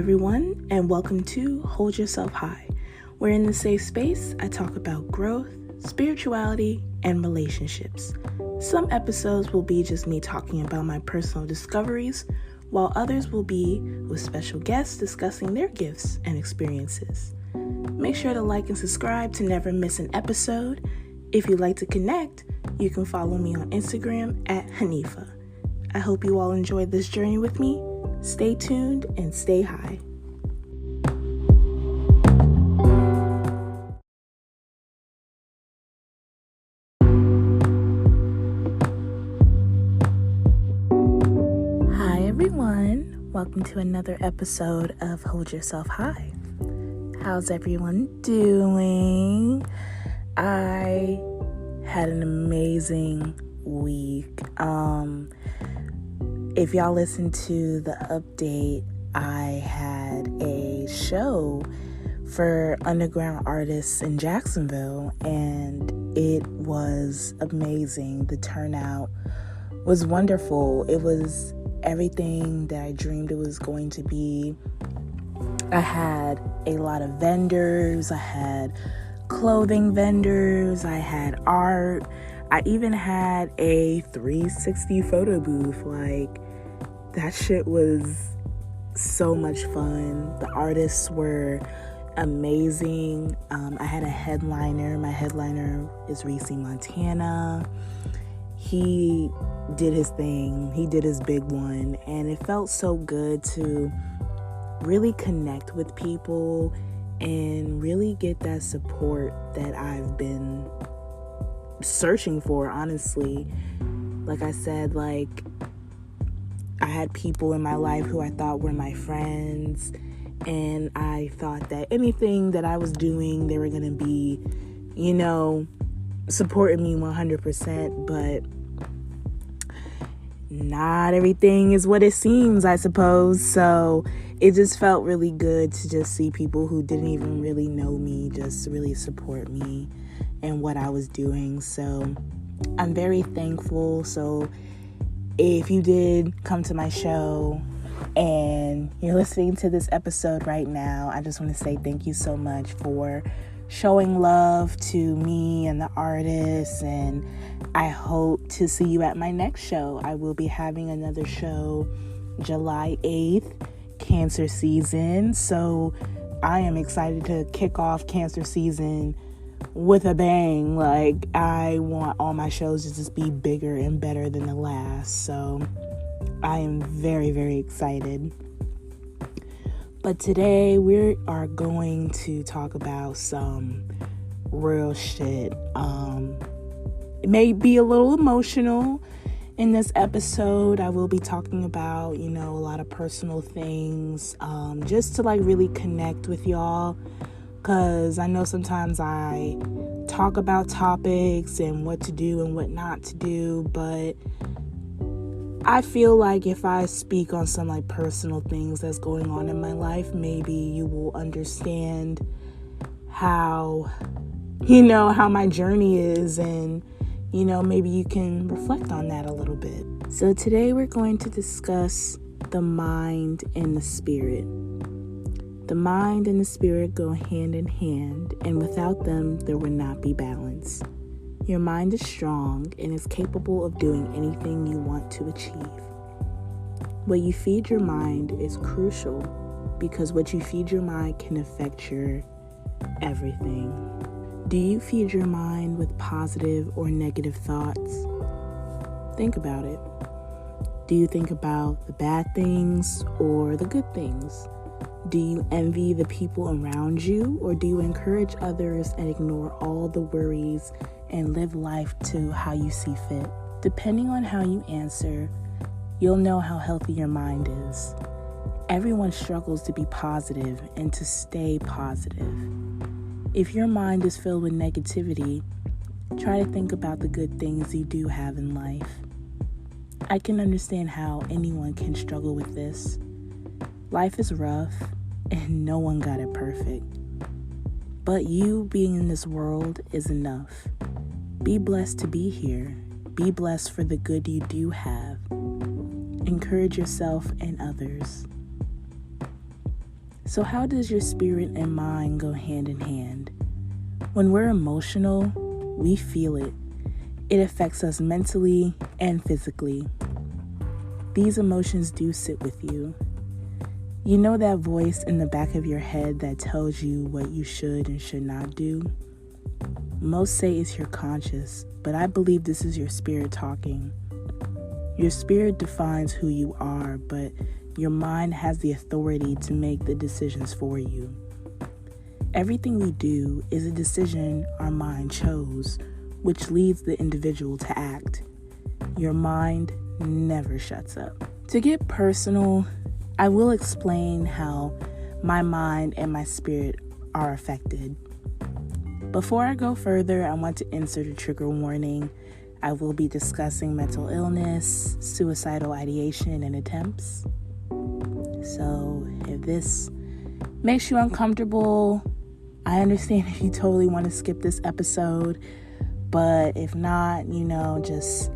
everyone, and welcome to Hold Yourself High, where in this safe space, I talk about growth, spirituality, and relationships. Some episodes will be just me talking about my personal discoveries, while others will be with special guests discussing their gifts and experiences. Make sure to like and subscribe to never miss an episode. If you'd like to connect, you can follow me on Instagram at Hanifa. I hope you all enjoyed this journey with me. Stay tuned and stay high. Hi everyone, welcome to another episode of Hold Yourself High. How's everyone doing? I had an amazing week. If y'all listen to the update, I had a show for underground artists in Jacksonville, and it was amazing. The turnout was wonderful. It was everything that I dreamed it was going to be. I had a lot of vendors. I had clothing vendors. I had art. I even had a 360 photo booth. That shit was so much fun. The artists were amazing. I had a headliner. My headliner is Reese Montana. He did his thing. He did his big one. And it felt so good to really connect with people and really get that support that I've been searching for, honestly. Like I said, I had people in my life who I thought were my friends, and I thought that anything that I was doing, they were going to be, supporting me 100%, but not everything is what it seems, I suppose. So it just felt really good to just see people who didn't even really know me just really support me and what I was doing. So I'm very thankful. So if you did come to my show and you're listening to this episode right now, I just want to say thank you so much for showing love to me and the artists, and I hope to see you at my next show. I will be having another show July 8th, Cancer season. So I am excited to kick off Cancer season with a bang. I want all my shows to just be bigger and better than the last. So I am very, very excited. But today we are going to talk about some real shit. It may be a little emotional in this episode. I will be talking about, a lot of personal things, just to really connect with y'all. Because I know sometimes I talk about topics and what to do and what not to do, but I feel like if I speak on some personal things that's going on in my life, maybe you will understand how my journey is, and, maybe you can reflect on that a little bit. So today we're going to discuss the mind and the spirit. The mind and the spirit go hand in hand, and without them, there would not be balance. Your mind is strong and is capable of doing anything you want to achieve. What you feed your mind is crucial, because what you feed your mind can affect your everything. Do you feed your mind with positive or negative thoughts? Think about it. Do you think about the bad things or the good things? Do you envy the people around you, or do you encourage others and ignore all the worries and live life to how you see fit? Depending on how you answer, you'll know how healthy your mind is. Everyone struggles to be positive and to stay positive. If your mind is filled with negativity, try to think about the good things you do have in life. I can understand how anyone can struggle with this. Life is rough, and no one got it perfect. But you being in this world is enough. Be blessed to be here. Be blessed for the good you do have. Encourage yourself and others. So how does your spirit and mind go hand in hand? When we're emotional, we feel it. It affects us mentally and physically. These emotions do sit with you. You know that voice in the back of your head that tells you what you should and should not do? Most say it's your conscious, but I believe this is your spirit talking. Your spirit defines who you are, but your mind has the authority to make the decisions for you. Everything we do is a decision our mind chose, which leads the individual to act. Your mind never shuts up. To get personal, I will explain how my mind and my spirit are affected. Before I go further, I want to insert a trigger warning. I will be discussing mental illness, suicidal ideation, and attempts. So if this makes you uncomfortable, I understand if you totally want to skip this episode. But if not, just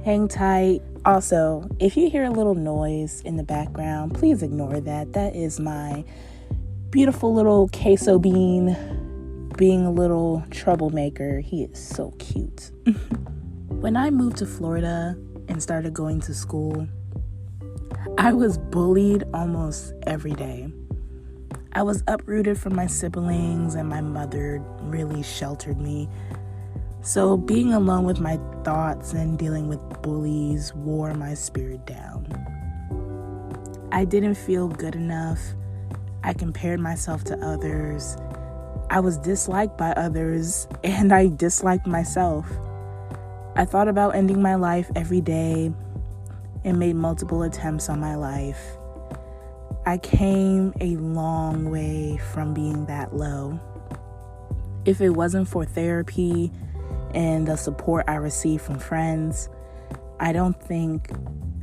hang tight. Also, if you hear a little noise in the background, please ignore that. That is my beautiful little queso bean being a little troublemaker. He is so cute. When I moved to Florida and started going to school, I was bullied almost every day. I was uprooted from my siblings, and my mother really sheltered me. So being alone with my thoughts and dealing with bullies wore my spirit down. I didn't feel good enough. I compared myself to others. I was disliked by others, and I disliked myself. I thought about ending my life every day and made multiple attempts on my life. I came a long way from being that low. If it wasn't for therapy and the support I received from friends, I don't think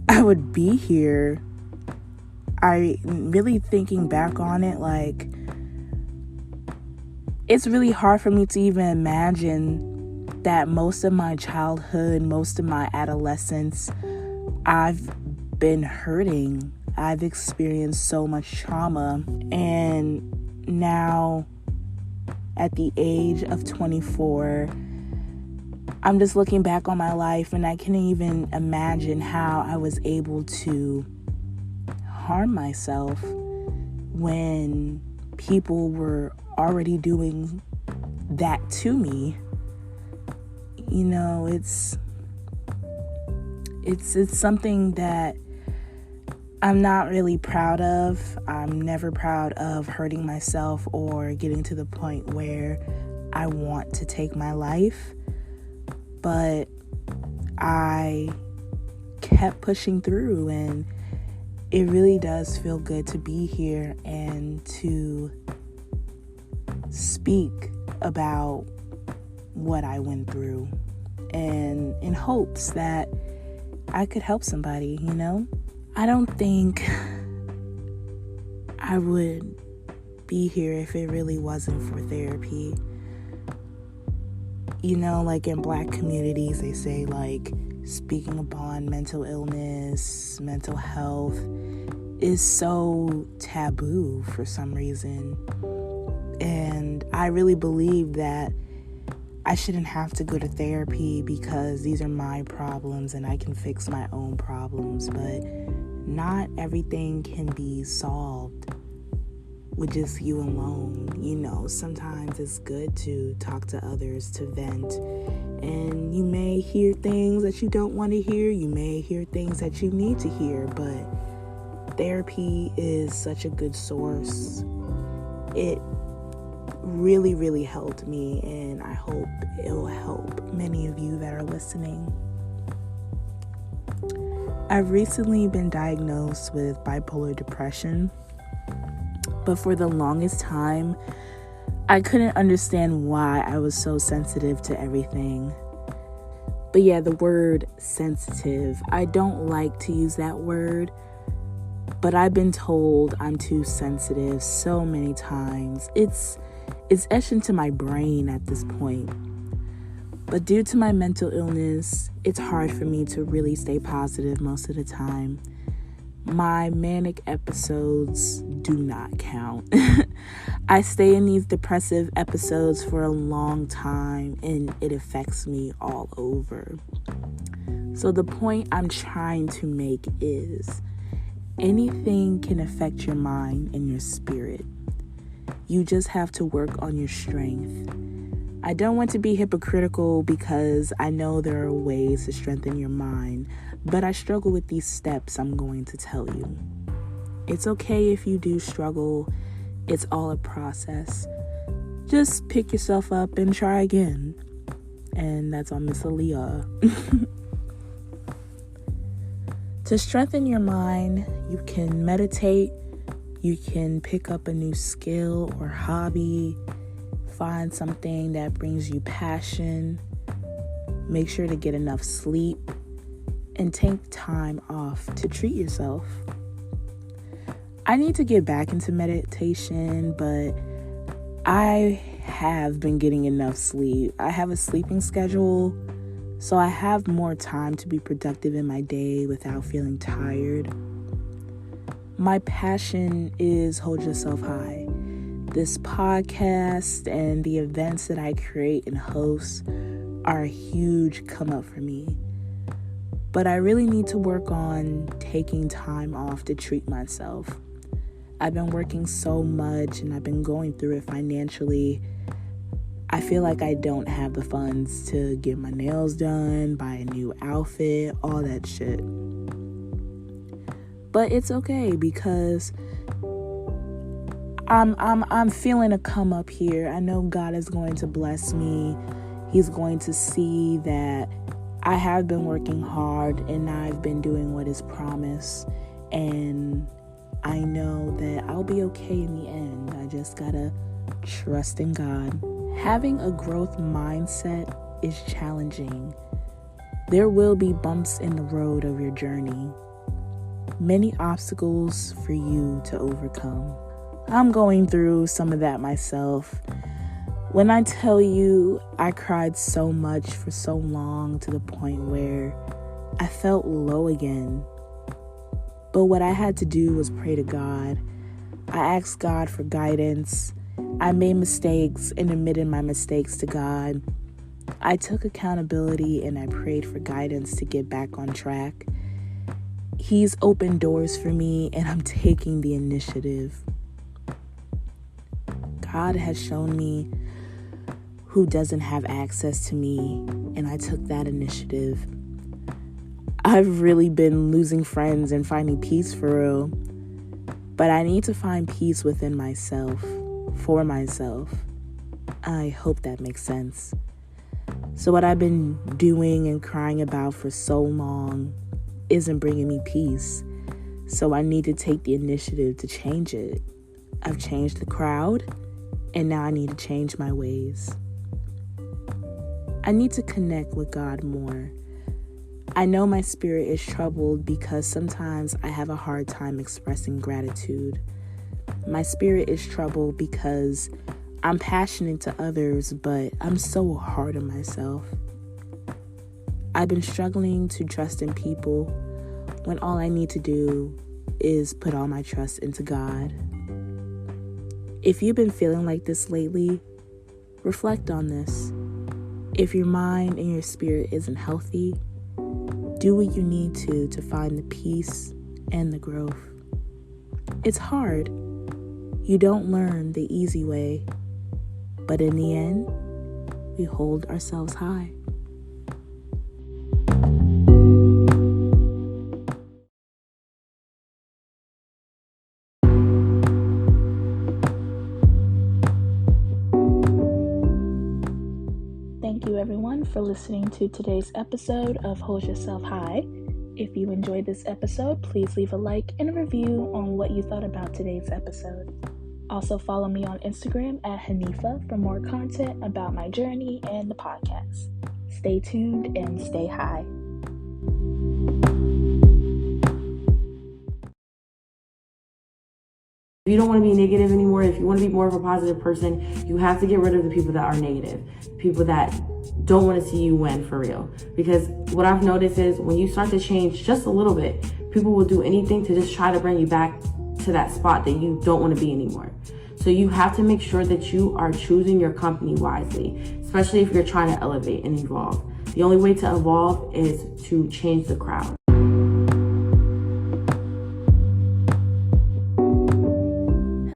I would be here. I really thinking back on it, it's really hard for me to even imagine that most of my childhood, most of my adolescence, I've been hurting. I've experienced so much trauma, and now at the age of 24, I'm just looking back on my life, and I can't even imagine how I was able to harm myself when people were already doing that to me. It's something that I'm not really proud of. I'm never proud of hurting myself or getting to the point where I want to take my life. But I kept pushing through, and it really does feel good to be here and to speak about what I went through, and in hopes that I could help somebody, I don't think I would be here if it really wasn't for therapy. In Black communities, they say, speaking upon mental illness, mental health is so taboo for some reason. And I really believe that I shouldn't have to go to therapy because these are my problems and I can fix my own problems. But not everything can be solved with just you alone. Sometimes it's good to talk to others, to vent. And you may hear things that you don't want to hear. You may hear things that you need to hear. But therapy is such a good source. It really, really helped me, and I hope it'll help many of you that are listening. I've recently been diagnosed with bipolar depression, but for the longest time, I couldn't understand why I was so sensitive to everything. But yeah, the word sensitive, I don't like to use that word, but I've been told I'm too sensitive so many times. It's etched into my brain at this point. But due to my mental illness, it's hard for me to really stay positive most of the time. my manic episodes do not count. I stay in these depressive episodes for a long time and it affects me all over. So the point I'm trying to make is anything can affect your mind and your spirit. You just have to work on your strength. I don't want to be hypocritical because I know there are ways to strengthen your mind, but I struggle with these steps I'm going to tell you. It's okay if you do struggle. It's all a process. Just pick yourself up and try again. And that's on Miss Aaliyah. To strengthen your mind, you can meditate. You can pick up a new skill or hobby. Find something that brings you passion. Make sure to get enough sleep. And take time off to treat yourself. I need to get back into meditation, but I have been getting enough sleep. I have a sleeping schedule, so I have more time to be productive in my day without feeling tired. My passion is Hold Yourself High. This podcast and the events that I create and host are a huge come up for me. But I really need to work on taking time off to treat myself. I've been working so much and I've been going through it financially. I feel like I don't have the funds to get my nails done, buy a new outfit, all that shit. But it's okay because I'm feeling a come up here. I know God is going to bless me. He's going to see that I have been working hard and I've been doing what is promised. And I know that I'll be okay in the end. I just gotta trust in God. Having a growth mindset is challenging. There will be bumps in the road of your journey. Many obstacles for you to overcome. I'm going through some of that myself. When I tell you I cried so much for so long to the point where I felt low again. But what I had to do was pray to God. I asked God for guidance. I made mistakes and admitted my mistakes to God. I took accountability and I prayed for guidance to get back on track. He's opened doors for me and I'm taking the initiative. God has shown me who doesn't have access to me, and I took that initiative. I've really been losing friends and finding peace for real, but I need to find peace within myself, for myself. I hope that makes sense. So what I've been doing and crying about for so long isn't bringing me peace, so I need to take the initiative to change it. I've changed the crowd, and now I need to change my ways. I need to connect with God more. I know my spirit is troubled because sometimes I have a hard time expressing gratitude. My spirit is troubled because I'm passionate to others, but I'm so hard on myself. I've been struggling to trust in people when all I need to do is put all my trust into God. If you've been feeling like this lately, reflect on this. If your mind and your spirit isn't healthy, do what you need to find the peace and the growth. It's hard. You don't learn the easy way, but in the end, we hold ourselves high. Thank you everyone for listening to today's episode of Hold Yourself High. If you enjoyed this episode, please leave a like and a review on what you thought about today's episode. Also follow me on Instagram at Hanifa for more content about my journey and the podcast. Stay tuned and stay high. If you don't want to be negative anymore, if you want to be more of a positive person, you have to get rid of the people that are negative. People that don't want to see you win for real. Because what I've noticed is when you start to change just a little bit, people People will do anything to just try to bring you back to that spot that you don't want to be anymore. So you have to make sure that you are choosing your company wisely, especially if you're trying to elevate and evolve. The only way to evolve is to change the crowd.